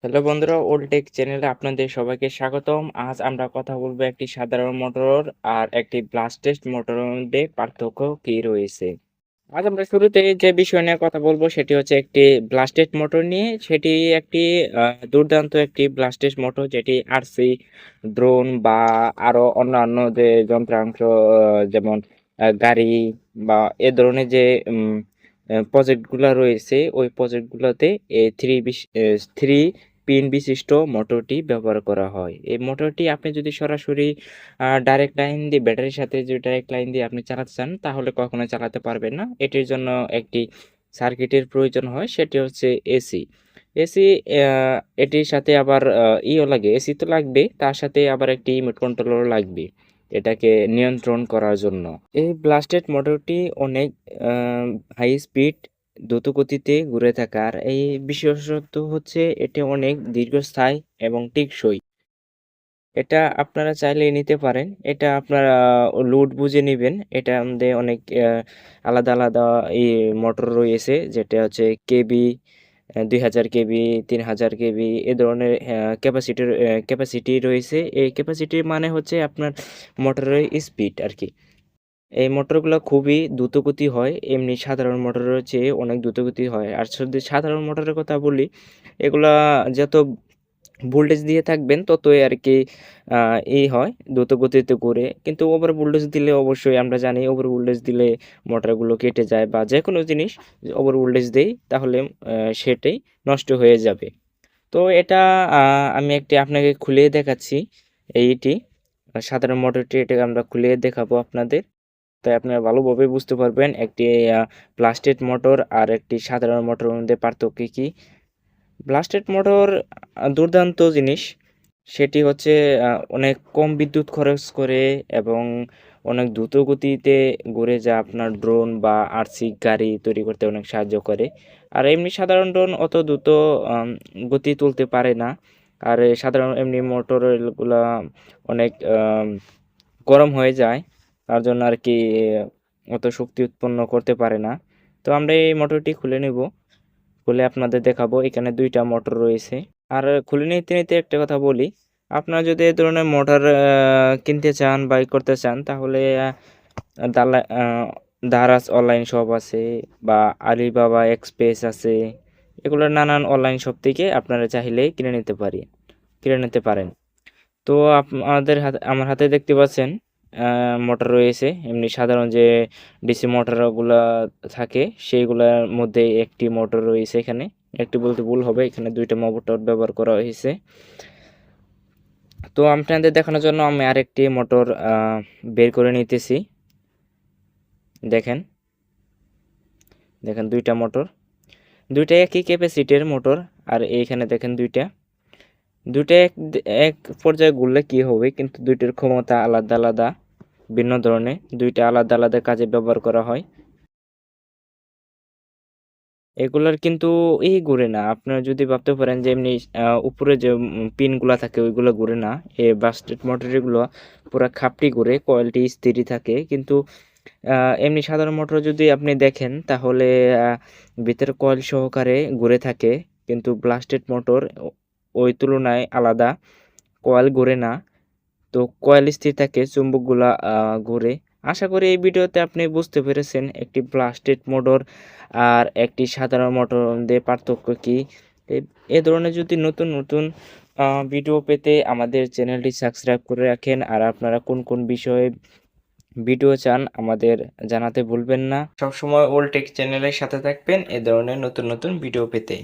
Hello বন্ধুরা, old take চ্যানেলে আপনাদের সবাইকে স্বাগতম। আজ আমরা কথা বলবো একটি সাধারণ মোটর আর একটি ব্লাস্টেড মোটরের মধ্যে পার্থক্য কি রয়েছে। আজ আমরা শুরুতে যে বিষয় নিয়ে কথা বলবো সেটি হচ্ছে একটি ব্লাস্টেড মোটর নিয়ে। সেটি একটি দুর্দান্ত একটি ব্লাস্টেড মোটর, যেটি আরসি, ড্রোন বা আরো অন্যান্য যে যন্ত্রাংশ, যেমন গাড়ি বা এ ধরনের যে প্রজেক্টগুলো রয়েছে, ওই প্রজেক্টগুলোতে এই থ্রি পিন বিশিষ্ট মোটরটি ব্যবহার করা হয়। এই মোটরটি আপনি যদি সরাসরি ডাইরেক্ট লাইন দিয়ে, ব্যাটারির সাথে যদি ডাইরেক্ট লাইন দিয়ে আপনি চালাতে চান, তাহলে কখনো চালাতে পারবেন না। এটির জন্য একটি সার্কিটের প্রয়োজন হয়, সেটি হচ্ছে এসি। এসি এটির সাথে আবার ইও লাগে, এসি তো লাগবে, তার সাথে আবার একটি রিমোট কন্ট্রোলারও লাগবে এটাকে নিয়ন্ত্রণ করার জন্য। এই ব্লাস্টেড মোটরটি অনেক হাই স্পিড, দ্রুত গতিতে ঘুরে থাকে। আর এই বিশেষত্ব হচ্ছে এটি অনেক দীর্ঘস্থায়ী এবং টেকসই। এটা আপনারা চাইলে নিতে পারেন। এটা আপনারা লোড বুঝে নিবেন। এটা আমাদের অনেক আলাদা আলাদা এই মোটর রয়েছে, যেটা হচ্ছে কেবি, 2000 কেবি, 3000 কেবি, এ ধরনের ক্যাপাসিটি রয়েছে। এই ক্যাপাসিটি মানে হচ্ছে আপনার মোটরের স্পিড আর কি। এই মোটরগুলো খুবই দ্রুতগতি হয়, এমনি সাধারণ মোটরের চেয়ে অনেক দ্রুতগতি হয়। আর যদি সাধারণ মোটরের কথা বলি, এগুলা যত ভোল্টেজ দিয়ে থাকবেন ততই আর কি হয়, দ্রুত গতিতে ঘুরে। কিন্তু ওভার ভোল্টেজ দিলে, অবশ্যই আমরা জানি, ওভার ভোল্টেজ দিলে মোটরগুলো কেটে যায়, বা যে কোনো জিনিস ওভার ভোল্টেজ দেই তাহলে সেটাই নষ্ট হয়ে যাবে। তো এটা আমি একটি আপনাকে খুলে দেখাচ্ছি। এইটি সাধারণ মোটরটি, এটাকে আমরা খুলে দেখাবো আপনাদের, তাই আপনারা ভালোভাবে বুঝতে পারবেন একটি ব্লাস্টেড মোটর আর একটি সাধারণ মোটরের মধ্যে পার্থক্য কী। ব্লাস্টেড মোটর দুর্দান্ত জিনিস। সেটি হচ্ছে অনেক কম বিদ্যুৎ খরচ করে এবং অনেক দ্রুত গতিতে ঘুরে, যা আপনার ড্রোন বা আরসি গাড়ি তৈরি করতে অনেক সাহায্য করে। আর এমনি সাধারণ ড্রোন অত দ্রুত গতি তুলতে পারে না। আর এই সাধারণ এমনি মোটরগুলা অনেক গরম হয়ে যায়, তার জন্য আর কি অত শক্তি উৎপন্ন করতে পারে না। তো আমরা এই মোটরটি খুলে নেব, খুলে আপনাদের দেখাবো। এখানে দুইটা মোটর রয়েছে। আর খুলে নিতে নিতে একটা কথা বলি, আপনারা যদি এই ধরনের মোটর কিনতে চান বা করতে চান, তাহলে দারাজ অনলাইন শপ আছে, বা আলিবাবা এক্সপ্রেস আছে, এগুলোর নানান অনলাইন শপ থেকে আপনারা চাইলেই কিনে নিতে পারেন। তো আমার হাতে দেখতে পাচ্ছেন মোটর রয়েছে। এমনি সাধারণ যে ডিসি মোটরগুলা থাকে, সেইগুলোর মধ্যে একটি মোটর রয়েছে এখানে। একটি বলতে ভুল হবে, এখানে দুইটা মোটর ব্যবহার করা হয়েছে। তো আপনাদের দেখানোর জন্য আমি আরেকটি মোটর বের করে নিতেছি। দেখেন দেখেন দুইটা মোটর, দুইটা একই ক্যাপাসিটির মোটর। আর এইখানে দেখেন দুইটা এক এক পর্যায়ে ঘুরলে কি হবে, কিন্তু দুইটার ক্ষমতা আলাদা আলাদা, ভিন্ন ধরনের, দুইটা আলাদা আলাদা কাজে ব্যবহার করা হয়। এগুলার কিন্তু ঘুরে না। আপনারা যদি ভাবতে পারেন যে এমনি উপরে যে পিনগুলা থাকে ওইগুলো ঘুরে না। এই বাস্টেড মোটর এগুলো পুরা খাপটি ঘুরে, কয়েলটি স্থিরই থাকে। কিন্তু এমনি সাধারণ মোটর যদি আপনি দেখেন, তাহলে ভিতরে কয়েল সহকারে ঘুরে থাকে। কিন্তু ব্লাস্টেড মোটর ওই তুলনায় আলাদা, কয়েল ঘুরে না। তো কয়েল স্থির থাকে, চুম্বকগুলা ঘুরে। আশা করি এই ভিডিওতে আপনি বুঝতে পেরেছেন একটি ব্লাস্টেড মোটর আর একটি সাধারণ মোটর মধ্যে পার্থক্য কী। এ ধরনের যদি নতুন নতুন ভিডিও পেতে আমাদের চ্যানেলটি সাবস্ক্রাইব করে রাখেন। আর আপনারা কোন কোন বিষয়ে ভিডিও চান আমাদের জানাতে ভুলবেন না। সবসময় ওল্ড টেক চ্যানেলের সাথে থাকবেন এ ধরনের নতুন নতুন ভিডিও পেতে।